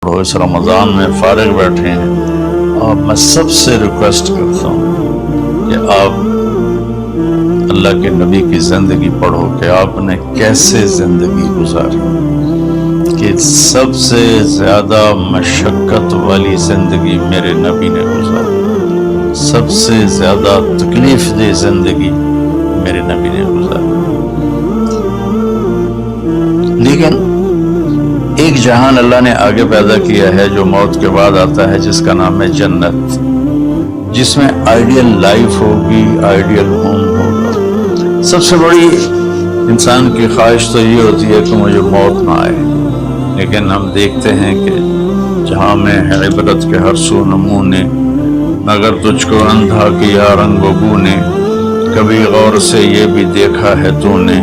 ہو، اس رمضان میں فارغ بیٹھے ہیں، اور میں سب سے ریکویسٹ کرتا ہوں کہ آپ اللہ کے نبی کی زندگی پڑھو کہ آپ نے کیسے زندگی گزاری، کہ سب سے زیادہ مشقت والی زندگی میرے نبی نے گزاری، سب سے زیادہ تکلیف دہ زندگی میرے نبی نے گزاری۔ لیکن ایک جہان اللہ نے آگے پیدا کیا ہے جو موت کے بعد آتا ہے، جس کا نام ہے جنت، جس میں آئیڈیل لائف ہوگی، آئیڈیل ہوم ہوگا۔ سب سے بڑی انسان کی خواہش تو یہ ہوتی ہے کہ مجھے موت نہ آئے، لیکن ہم دیکھتے ہیں کہ جہاں میں ہے عبرت کے ہر سو نمونے، مگر تجھ کو اندھا کیا رنگ و بو نے، کبھی غور سے یہ بھی دیکھا ہے تو نے،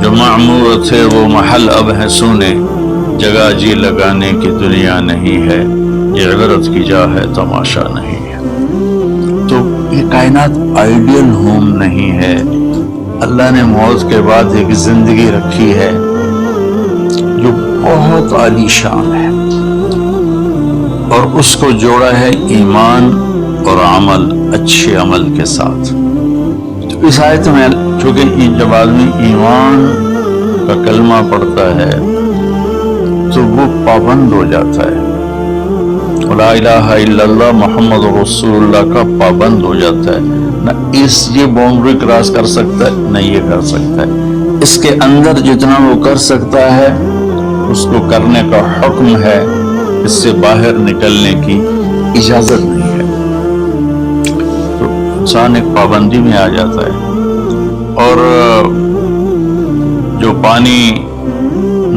جو معمور تھے وہ محل اب ہے سونے، جگہ جی لگانے کی دنیا نہیں ہے، یہ عبرت کی جا ہے تماشا نہیں ہے۔ تو یہ کائنات آئیڈیل ہوم نہیں ہے، اللہ نے موت کے بعد ایک زندگی رکھی ہے جو بہت عالی شان ہے، اور اس کو جوڑا ہے ایمان اور عمل، اچھے عمل کے ساتھ۔ تو اس آیت میں چونکہ جب آدمی ایمان کا کلمہ پڑھتا ہے تو وہ پابند ہو جاتا ہے، لا الہ الا اللہ محمد رسول اللہ کا پابند ہو جاتا ہے، نہ یہ باؤنڈری کراس کر سکتا ہے نہ یہ کر سکتا ہے، اس کے اندر جتنا وہ کر سکتا ہے اس کو کرنے کا حکم ہے، اس سے باہر نکلنے کی اجازت نہیں ہے۔ تو انسان ایک پابندی میں آ جاتا ہے، اور جو پانی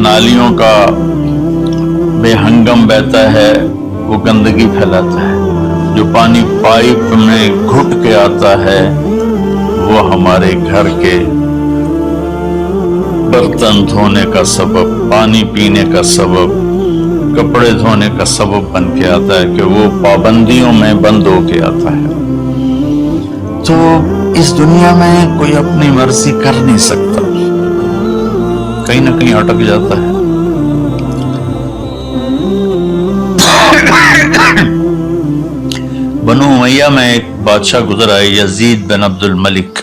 نالیوں کا بے ہنگم بہتا ہے وہ گندگی پھیلاتا ہے، جو پانی پائپ میں گھٹ کے آتا ہے وہ ہمارے گھر کے برتن دھونے کا سبب، پانی پینے کا سبب، کپڑے دھونے کا سبب بن کے آتا ہے، کہ وہ پابندیوں میں بند ہو کے آتا ہے۔ تو اس دنیا میں کوئی اپنی مرضی کر نہیں سکتا، کہیں نہ کہیں اٹک جاتا ہے۔ بنو امیہ میں ایک بادشاہ گزر آئے، یزید بن عبد الملک۔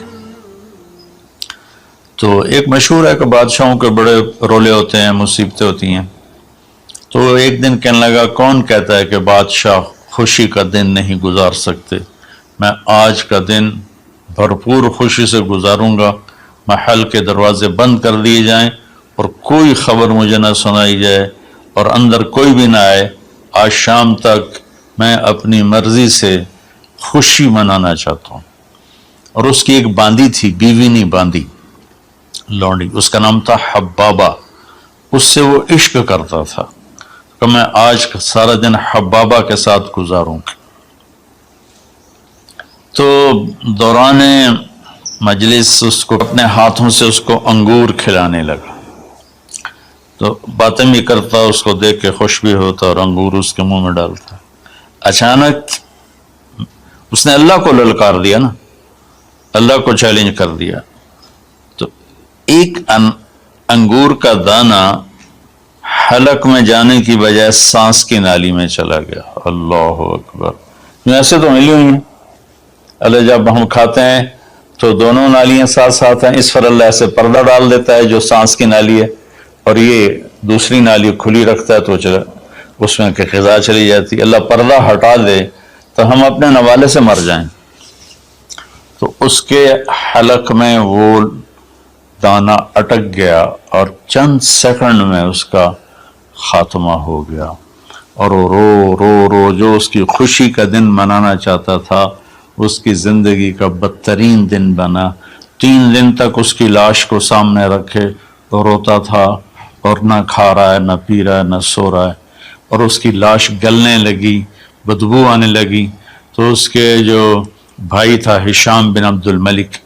تو ایک مشہور ہے کہ بادشاہوں کے بڑے رولے ہوتے ہیں، مصیبتیں ہوتی ہیں۔ تو ایک دن کہنے لگا، کون کہتا ہے کہ بادشاہ خوشی کا دن نہیں گزار سکتے؟ میں آج کا دن بھرپور خوشی سے گزاروں گا، محل کے دروازے بند کر دیے جائیں اور کوئی خبر مجھے نہ سنائی جائے اور اندر کوئی بھی نہ آئے، آج شام تک میں اپنی مرضی سے خوشی منانا چاہتا ہوں۔ اور اس کی ایک باندی تھی، بیوی نہیں باندی، لونڈی، اس کا نام تھا حبابہ، اس سے وہ عشق کرتا تھا کہ میں آج سارا دن حبابہ کے ساتھ گزاروں گا۔ تو دوران مجلس اس کو اپنے ہاتھوں سے اس کو انگور کھلانے لگا، تو باتیں بھی کرتا، اس کو دیکھ کے خوش بھی ہوتا اور انگور اس کے منہ میں ڈالتا۔ اچانک اس نے اللہ کو للکار دیا نا، اللہ کو چیلنج کر دیا، تو ایک انگور کا دانہ حلق میں جانے کی بجائے سانس کی نالی میں چلا گیا۔ اللہ اکبر! ایسے تو ملی ہوئی ہیں اللہ، جب ہم کھاتے ہیں تو دونوں نالیاں ساتھ ساتھ ہیں، اس پر اللہ ایسے پردہ ڈال دیتا ہے جو سانس کی نالی ہے، اور یہ دوسری نالی کھلی رکھتا ہے تو چلا اس میں کہ غذا چلی جاتی۔ اللہ پردہ ہٹا دے تو ہم اپنے نوالے سے مر جائیں۔ تو اس کے حلق میں وہ دانہ اٹک گیا اور چند سیکنڈ میں اس کا خاتمہ ہو گیا، اور وہ رو رو رو جو اس کی خوشی کا دن منانا چاہتا تھا اس کی زندگی کا بدترین دن بنا۔ 3 دن تک اس کی لاش کو سامنے رکھے تو روتا تھا، اور نہ کھا رہا ہے، نہ پی رہا ہے، نہ سو رہا ہے، اور اس کی لاش گلنے لگی، بدبو آنے لگی۔ تو اس کے جو بھائی تھا ہشام بن عبد الملک،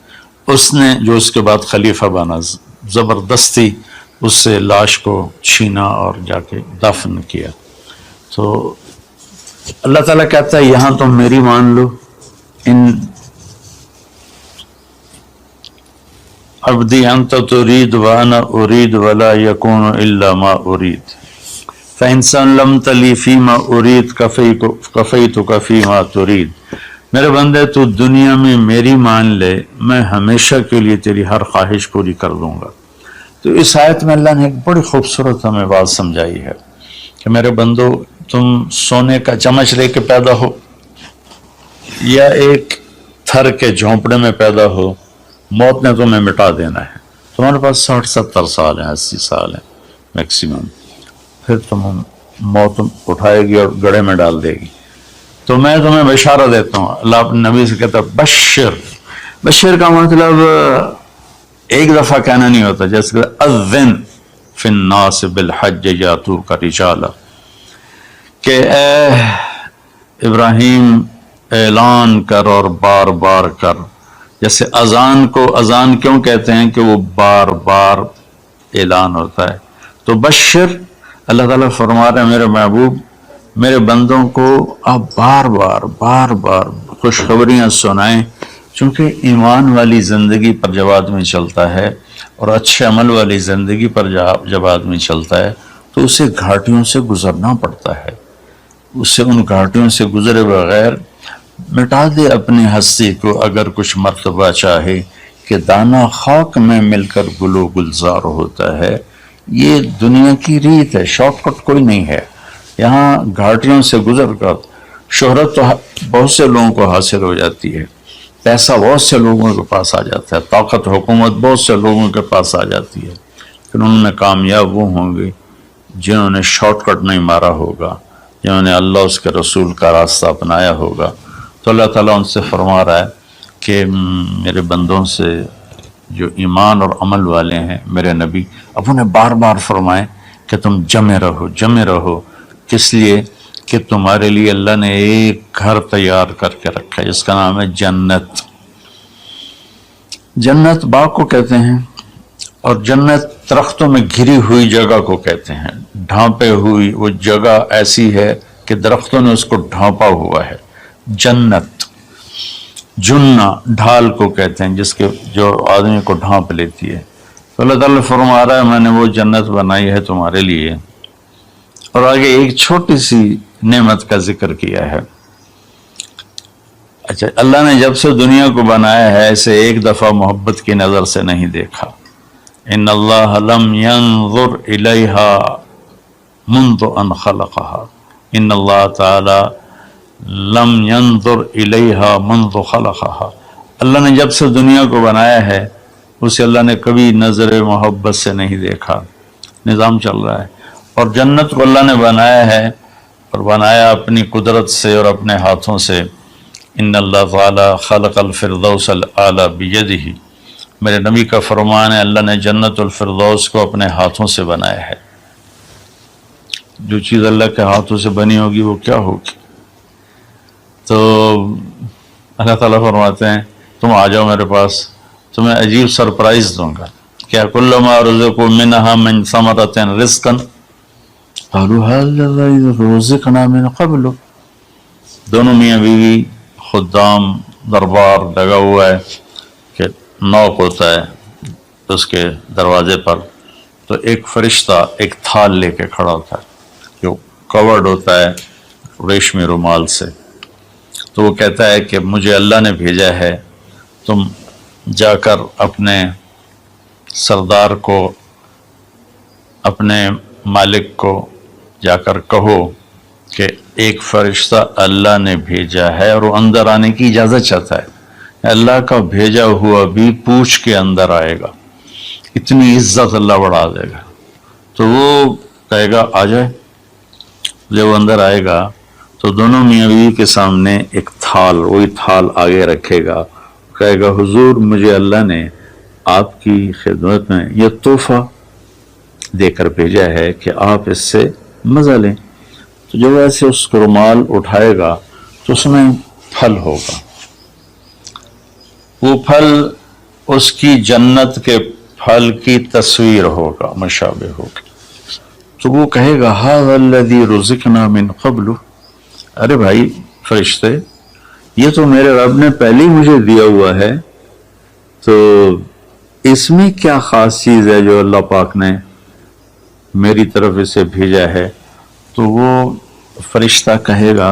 اس نے جو اس کے بعد خلیفہ بنا، زبردستی اس سے لاش کو چھینا اور جا کے دفن کیا۔ تو اللہ تعالیٰ کہتا ہے یہاں تم میری مان لو، ان عبدی انت ترید وانا ارید ولا یکون الا ما ارید، فَإِن سَلَّمْتَ لِي فِيمَا أُرِيدُ كَفَيْتُكَ فِيمَا تُرِيدُ، میرے بندے تو دنیا میں میری مان لے، میں ہمیشہ کے لیے تیری ہر خواہش پوری کر دوں گا۔ تو اس آیت میں اللہ نے ایک بڑی خوبصورت ہمیں بات سمجھائی ہے کہ میرے بندو، تم سونے کا چمچ لے کے پیدا ہو یا ایک تھر کے جھونپڑے میں پیدا ہو، موت نے تمہیں مٹا دینا ہے۔ تمہارے پاس 60-70 سال ہیں، 80 سال ہیں میکسیمم، پھر تم موت اٹھائے گی اور گڑھے میں ڈال دے گی۔ تو میں تمہیں بشارہ دیتا ہوں، اللہ اپنے نبی سے کہتا ہے بشر۔ بشر کا مطلب ایک دفعہ کہنا نہیں ہوتا، جیسے کہ اذن فی الناس بالحج یاتوک رجالا، کہ اے ابراہیم اعلان کر اور بار بار کر۔ جیسے اذان کو اذان کیوں کہتے ہیں کہ وہ بار بار اعلان ہوتا ہے، تو بشر اللہ تعالیٰ فرما رہے ہیں میرے محبوب، میرے بندوں کو آپ بار بار خوشخبریاں سنائیں، چونکہ ایمان والی زندگی پر جب آدمی چلتا ہے اور اچھے عمل والی زندگی پر جب آدمی چلتا ہے تو اسے گھاٹیوں سے گزرنا پڑتا ہے، اسے ان گھاٹیوں سے گزرے بغیر مٹا دے اپنی ہستی کو اگر کچھ مرتبہ چاہے کہ دانہ خاک میں مل کر گل و گلزار ہوتا ہے۔ یہ دنیا کی ریت ہے، شارٹ کٹ کوئی نہیں ہے۔ یہاں گھاٹیوں سے گزر کر شہرت تو بہت سے لوگوں کو حاصل ہو جاتی ہے، پیسہ بہت سے لوگوں کے پاس آ جاتا ہے، طاقت حکومت بہت سے لوگوں کے پاس آ جاتی ہے، لیکن ان میں کامیاب وہ ہوں گے جنہوں نے شارٹ کٹ نہیں مارا ہوگا، جنہوں نے اللہ اس کے رسول کا راستہ اپنایا ہوگا۔ تو اللہ تعالیٰ ان سے فرما رہا ہے کہ میرے بندوں سے جو ایمان اور عمل والے ہیں، میرے نبی اب انہیں بار بار فرمائیں کہ تم جمے رہو۔ کس لیے؟ کہ تمہارے لیے اللہ نے ایک گھر تیار کر کے رکھا ہے جس کا نام ہے جنت۔ جنت باغ کو کہتے ہیں، اور جنت درختوں میں گھری ہوئی جگہ کو کہتے ہیں، ڈھانپے ہوئی وہ جگہ ایسی ہے کہ درختوں نے اس کو ڈھانپا ہوا ہے۔ جنت جنہ ڈھال کو کہتے ہیں جس کے جو آدمی کو ڈھانپ لیتی ہے۔ تو اللہ تعالیٰ فرما رہا ہے میں نے وہ جنت بنائی ہے تمہارے لیے، اور آگے ایک چھوٹی سی نعمت کا ذکر کیا ہے۔ اچھا، اللہ نے جب سے دنیا کو بنایا ہے اسے ایک دفعہ محبت کی نظر سے نہیں دیکھا۔ ان اللہ لم ينظر الیہا منذ ان خلقہا، ان اللہ تعالی لم ينظر الیہا منذ خلقہا، اللہ نے جب سے دنیا کو بنایا ہے اسے اللہ نے کبھی نظر محبت سے نہیں دیکھا۔ نظام چل رہا ہے، اور جنت کو اللہ نے بنایا ہے، اور بنایا اپنی قدرت سے اور اپنے ہاتھوں سے۔ ان اللہ تعالی خلق الفردوس الاعلی بیدہ، میرے نبی کا فرمان ہے اللہ نے جنت الفردوس کو اپنے ہاتھوں سے بنایا ہے۔ جو چیز اللہ کے ہاتھوں سے بنی ہوگی وہ کیا ہوگی؟ تو اللہ تعالیٰ فرماتے ہیں تم آ جاؤ میرے پاس، تمہیں عجیب سرپرائز دوں گا۔ کیا کل ما رزقوا منہا من ثمرۃ رزقا قالوا هذا الذی رزقنا من قبل، دونوں میاں بیوی خدام دربار لگا ہوا ہے کہ نوک ہوتا ہے اس کے دروازے پر، تو ایک فرشتہ ایک تھال لے کے کھڑا ہوتا ہے جو کورڈ ہوتا ہے ریشمی رومال سے، تو وہ کہتا ہے کہ مجھے اللہ نے بھیجا ہے، تم جا کر اپنے سردار کو، اپنے مالک کو جا کر کہو کہ ایک فرشتہ اللہ نے بھیجا ہے اور وہ اندر آنے کی اجازت چاہتا ہے۔ اللہ کا بھیجا ہوا بھی پوچھ کے اندر آئے گا، اتنی عزت اللہ بڑھا دے گا۔ تو وہ کہے گا آ جائے، جب وہ اندر آئے گا تو دونوں میاں بیوی کے سامنے ایک تھال، وہی تھال آگے رکھے گا، کہے گا حضور مجھے اللہ نے آپ کی خدمت میں یہ تحفہ دے کر بھیجا ہے کہ آپ اس سے مزہ لیں۔ تو جب ایسے اس کو رومال اٹھائے گا تو اس میں پھل ہوگا، وہ پھل اس کی جنت کے پھل کی تصویر ہوگا، مشابہ ہوگا۔ تو وہ کہے گا ھذا الذی رزقنا من قبل، ارے بھائی فرشتے یہ تو میرے رب نے پہلے ہی مجھے دیا ہوا ہے، تو اس میں کیا خاص چیز ہے جو اللہ پاک نے میری طرف اسے بھیجا ہے؟ تو وہ فرشتہ کہے گا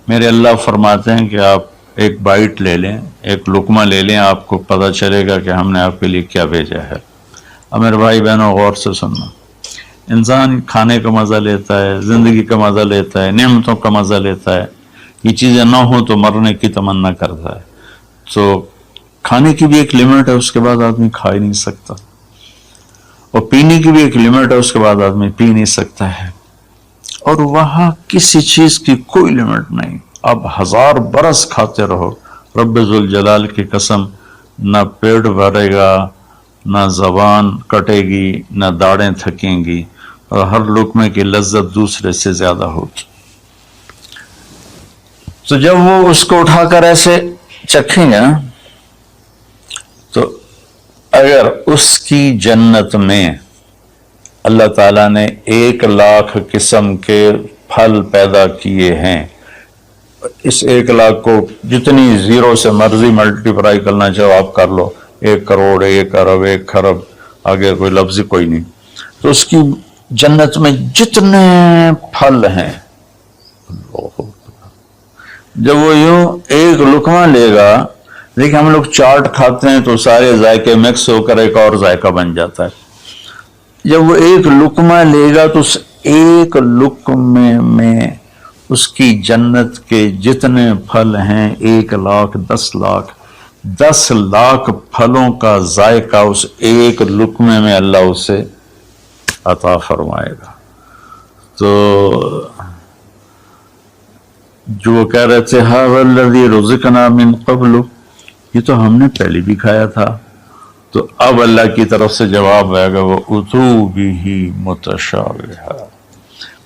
میرے اللہ فرماتے ہیں کہ آپ ایک بائٹ لے لیں، ایک لقمہ لے لیں، آپ کو پتہ چلے گا کہ ہم نے آپ کے لیے کیا بھیجا ہے۔ اب میرے بھائی بہنوں غور سے سننا، انسان کھانے کا مزہ لیتا ہے، زندگی کا مزہ لیتا ہے، نعمتوں کا مزہ لیتا ہے، یہ چیزیں نہ ہوں تو مرنے کی تمنا کرتا ہے۔ تو کھانے کی بھی ایک لمٹ ہے، اس کے بعد آدمی کھا ہی نہیں سکتا، اور پینے کی بھی ایک لمٹ ہے، اس کے بعد آدمی پی نہیں سکتا ہے، اور وہاں کسی چیز کی کوئی لمٹ نہیں۔ اب 1000 برس کھاتے رہو، رب ذوالجلال کی قسم، نہ پیٹ بھرے گا، نہ زبان کٹے گی، نہ داڑیں تھکیں گی، اور ہر لقمے کی لذت دوسرے سے زیادہ ہوگی۔ تو جب وہ اس کو اٹھا کر ایسے چکھیں گے تو اگر اس کی جنت میں اللہ تعالیٰ نے 1,00,000 قسم کے پھل پیدا کیے ہیں، اس 1,00,000 کو جتنی زیرو سے مرضی ملٹیپلائی کرنا چاہو آپ کر لو، 1 کروڑ، 1 ارب، 1 خرب، آگے کوئی لفظ کوئی نہیں۔ تو اس کی جنت میں جتنے پھل ہیں، جب وہ یوں ایک لقمہ لے گا، دیکھیں ہم لوگ چاٹ کھاتے ہیں تو سارے ذائقے مکس ہو کر ایک اور ذائقہ بن جاتا ہے۔ جب وہ ایک لقمہ لے گا تو اس ایک لقمے میں اس کی جنت کے جتنے پھل ہیں، 1,00,000، 10,00,000، 10,00,000 پھلوں کا ذائقہ اس ایک لقمے میں اللہ اسے عطا فرمائے گا۔ تو جو وہ کہہ رہے تھے هَذَا الَّذِي رُزِقْنَا مِن قَبْلُ، یہ تو ہم نے پہلے بھی کھایا تھا۔ تو اب اللہ کی طرف سے جواب آئے گا وَأُتُوا بِهِ مُتَشَابِهًا،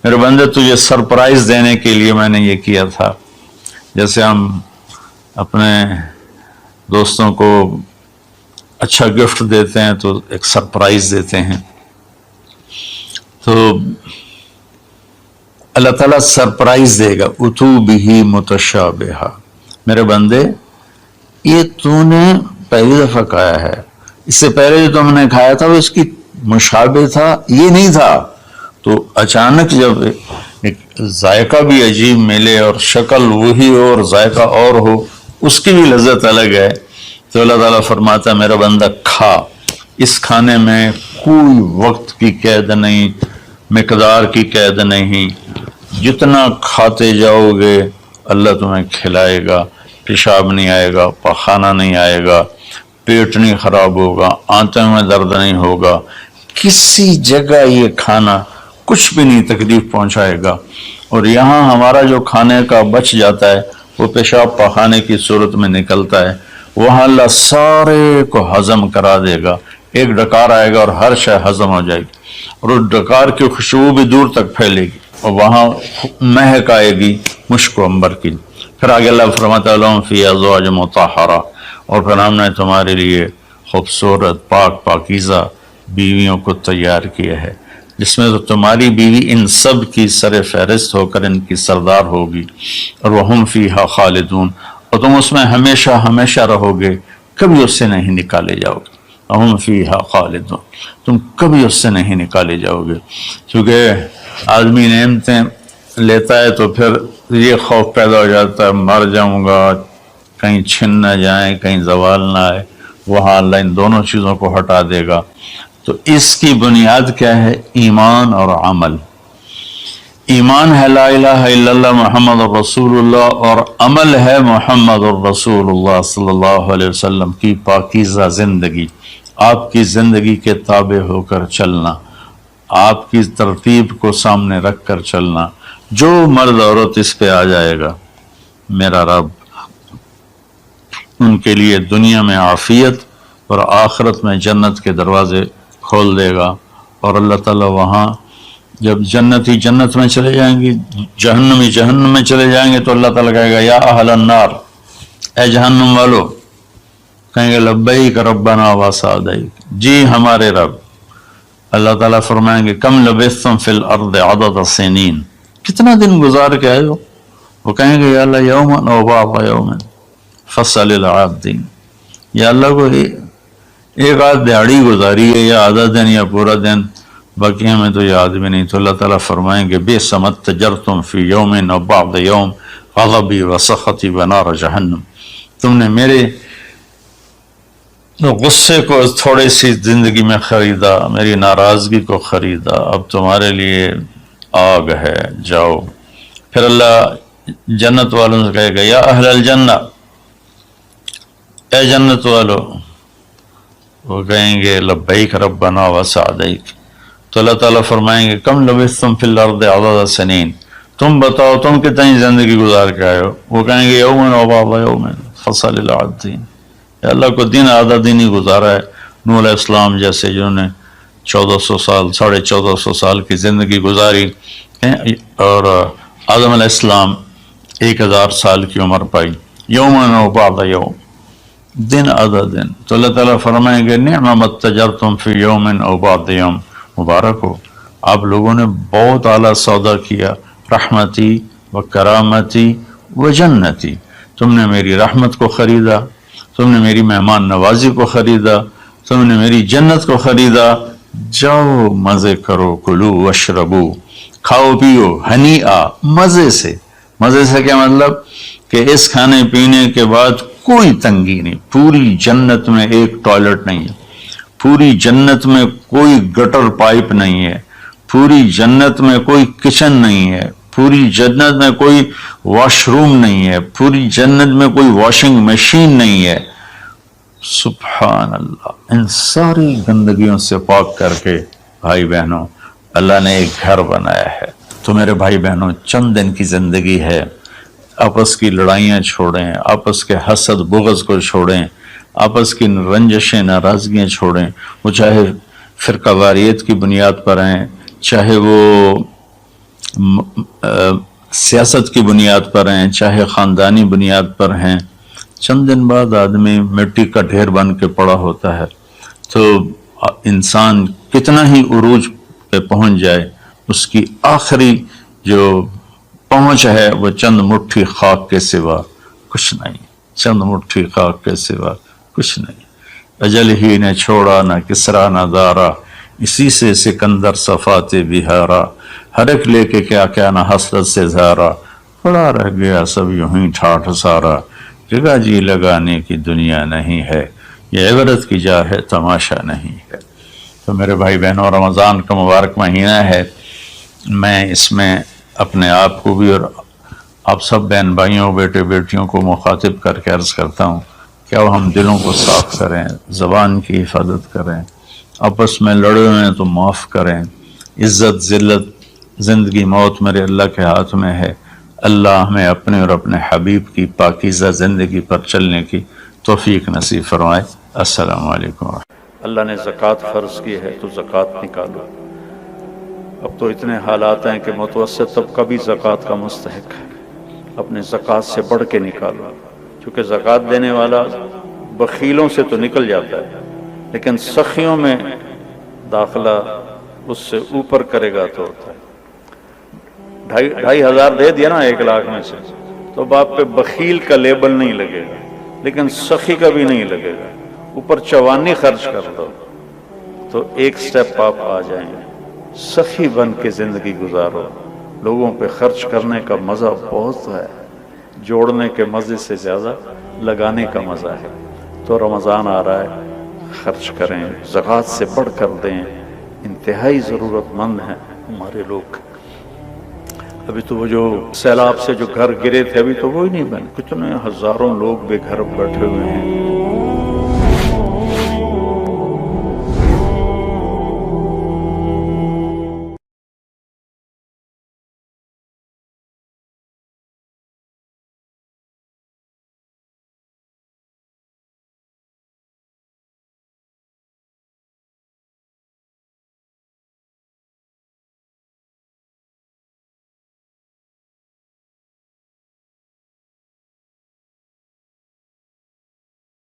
میرے بندے تجھے سرپرائز دینے کے لیے میں نے یہ کیا تھا۔ جیسے ہم اپنے دوستوں کو اچھا گفٹ دیتے ہیں تو ایک سرپرائز دیتے ہیں، تو اللہ تعالیٰ سرپرائز دے گا اتو بھی متشابہا، میرے بندے یہ تو نے پہلی دفعہ کھایا ہے، اس سے پہلے جو تم نے کھایا تھا وہ اس کی مشابہ تھا، یہ نہیں تھا۔ تو اچانک جب ایک ذائقہ بھی عجیب ملے اور شکل وہی ہو اور ذائقہ اور ہو، اس کی بھی لذت الگ ہے، تو اللہ تعالیٰ فرماتا ہے میرا بندہ کھا، اس کھانے میں کوئی وقت کی قید نہیں، مقدار کی قید نہیں، جتنا کھاتے جاؤ گے اللہ تمہیں کھلائے گا، پیشاب نہیں آئے گا، پخانہ نہیں آئے گا، پیٹ نہیں خراب ہوگا، آنتوں میں درد نہیں ہوگا، کسی جگہ یہ کھانا کچھ بھی نہیں تکلیف پہنچائے گا۔ اور یہاں ہمارا جو کھانے کا بچ جاتا ہے وہ پیشاب پخانے کی صورت میں نکلتا ہے، وہاں اللہ سارے کو ہضم کرا دے گا، ایک ڈکار آئے گا اور ہر شے ہضم ہو جائے گی، اور اس ڈکار کی خوشبو بھی دور تک پھیلے گی، اور وہاں مہک آئے گی مشک و عنبر کی۔ پھر آگے اللہ فرماتا ہے لہم فی ازواج مطہرہ، اور پھر ہم نے تمہارے لیے خوبصورت پاک پاکیزہ بیویوں کو تیار کیا ہے، جس میں تو تمہاری بیوی ان سب کی سر فہرست ہو کر ان کی سردار ہوگی، اور وہم فیہا خالدون، اور تم اس میں ہمیشہ ہمیشہ رہو گے، کبھی اس سے نہیں نکالے جاؤ گے، وہم فیہا خالدون، تم کبھی اس سے نہیں نکالے جاؤ گے۔ کیونکہ آدمی نعمتیں لیتا ہے تو پھر یہ خوف پیدا ہو جاتا ہے مر جاؤں گا، کہیں چھن نہ جائیں، کہیں زوال نہ آئے، وہاں اللہ ان دونوں چیزوں کو ہٹا دے گا۔ تو اس کی بنیاد کیا ہے؟ ایمان اور عمل۔ ایمان ہے لا الہ الا اللہ محمد الرسول اللہ، اور عمل ہے محمد الرسول اللہ صلی اللہ علیہ وسلم کی پاکیزہ زندگی، آپ کی زندگی کے تابع ہو کر چلنا، آپ کی ترتیب کو سامنے رکھ کر چلنا۔ جو مرد عورت اس پہ آ جائے گا، میرا رب ان کے لیے دنیا میں عافیت اور آخرت میں جنت کے دروازے کھول دے گا، اور اللہ تعالیٰ وہاں جب جنتی جنت میں چلے جائیں گے، جہنمی جہنم میں چلے جائیں گے، تو اللہ تعالیٰ کہے گا یا اہل النار، اے جہنم والو، کہیں گے لبیک ربنا وسعدیک، جی ہمارے رب۔ اللہ تعالیٰ فرمائیں گے کم لبثتم فی الارض عدد سنین، کتنا دن گزار کے آئے ہو؟ وہ کہیں گے یا اللہ یومن او بعض یومن فصل العابدین، یا اللہ کو ایک آدھ دیہڑی گزاری ہے، یا آدھا دن یا پورا دن، باقی ہمیں تو یاد بھی نہیں. تو اللہ تعالیٰ فرمائیں گے بئس ما اتجرتم فی یوم و بعض یوم غضبی و سخطی و نار جہنم. تم نے میرے غصے کو تھوڑی سی زندگی میں خریدا، میری ناراضگی کو خریدا، اب تمہارے لیے آگ ہے، جاؤ. پھر اللہ جنت والوں سے کہے گا یا اہل الجنہ، اے جنت والو. وہ کہیں گے لبیک ربنا و سعدیک. تو اللہ تعالیٰ فرمائیں گے کم لبثتم فی الارض عدد سنین، تم بتاؤ تم کتنی زندگی گزار کے آئے ہو. وہ کہیں گے یومن و بعض یومن فصل العدین. یا اللہ کو دن آدھا دن ہی گزارا ہے. نوح علیہ السلام جیسے جنہوں نے 1400 سال 1450 سال کی زندگی گزاری اور آدم علیہ السلام 1000 سال کی عمر پائی. یومن و بعض یوم، دن آدھا دن. تو اللہ تعالیٰ فرمائیں گے نعم ما اتجرتم فی یوم او بعض یوم، مبارک ہو آپ لوگوں نے بہت اعلیٰ سودا کیا. رحمتی و کرامتی و جنتی، تم نے میری رحمت کو خریدا، تم نے میری مہمان نوازی کو خریدا، تم نے میری جنت کو خریدا. جاؤ مزے کرو، کلو واشربو، کھاؤ پیو، ہنیئا، مزے سے. مزے سے کیا مطلب کہ اس کھانے پینے کے بعد کوئی تنگی نہیں. پوری جنت میں ایک ٹوائلٹ نہیں ہے، پوری جنت میں کوئی گٹر پائپ نہیں ہے، پوری جنت میں کوئی کچن نہیں ہے، پوری جنت میں کوئی واش روم نہیں ہے، پوری جنت میں کوئی واشنگ مشین نہیں ہے. سبحان اللہ. ان ساری گندگیوں سے پاک کر کے بھائی بہنوں اللہ نے ایک گھر بنایا ہے. تو میرے بھائی بہنوں چند دن کی زندگی ہے، آپس کی لڑائیاں چھوڑیں، آپس کے حسد بغض کو چھوڑیں، آپس کی رنجشیں ناراضگیاں چھوڑیں. وہ چاہے فرقہ واریت کی بنیاد پر ہیں، چاہے وہ سیاست کی بنیاد پر ہیں، چاہے خاندانی بنیاد پر ہیں. چند دن بعد آدمی مٹی کا ڈھیر بن کے پڑا ہوتا ہے. تو انسان کتنا ہی عروج پہ پہنچ جائے، اس کی آخری جو پہنچ ہے وہ چند مٹھی خاک کے سوا کچھ نہیں. چند مٹھی خاک کے سوا کچھ نہیں. اجل ہی نے چھوڑا نہ کسرا نہ دارا، اسی سے سکندر صفات بہارا. ہر ایک لے کے کیا کیا نہ حسرت سے زارا، پڑا رہ گیا سب یوں ہی ٹھاٹھ سارا. جگہ جی لگانے کی دنیا نہیں ہے، یہ عبرت کی جا ہے تماشا نہیں ہے. تو میرے بھائی بہنوں رمضان کا مبارک مہینہ ہے. میں اس میں اپنے آپ کو بھی اور آپ سب بہن بھائیوں بیٹے بیٹیوں کو مخاطب کر کے عرض کرتا ہوں کہ اب ہم دلوں کو صاف کریں، زبان کی حفاظت کریں، آپس میں لڑے ہوئے ہیں تو معاف کریں. عزت ذلت زندگی موت میرے اللہ کے ہاتھ میں ہے. اللہ ہمیں اپنے اور اپنے حبیب کی پاکیزہ زندگی پر چلنے کی توفیق نصیب فرمائے. السلام علیکم. اللہ نے زکوٰۃ فرض کی ہے تو زکوٰۃ نکالو. اب تو اتنے حالات ہیں کہ متوسط طبقہ بھی زکوٰۃ کا مستحق ہے. اپنے زکوٰۃ سے بڑھ کے نکالو، کیونکہ زکوٰۃ دینے والا بخیلوں سے تو نکل جاتا ہے، لیکن سخیوں میں داخلہ اس سے اوپر کرے گا تو ہوتا ہے. 2,500 دے دیا نا 1 لاکھ میں سے تو باپ پہ بخیل کا لیبل نہیں لگے گا، لیکن سخی کا بھی نہیں لگے گا. اوپر 54 خرچ کر دو تو ایک سٹیپ آپ آ جائیں گے. سخی بن کے زندگی گزارو. لوگوں پہ خرچ کرنے کا مزہ بہت ہے، جوڑنے کے مزے سے زیادہ لگانے کا مزہ ہے. تو رمضان آ رہا ہے، خرچ کریں، زکوٰۃ سے بڑھ کر دیں. انتہائی ضرورت مند ہیں ہمارے لوگ. ابھی تو وہ جو سیلاب سے جو گھر گرے تھے ابھی تو وہ ہی نہیں بنے. کتنے ہزاروں لوگ بے گھر بیٹھے ہوئے ہیں.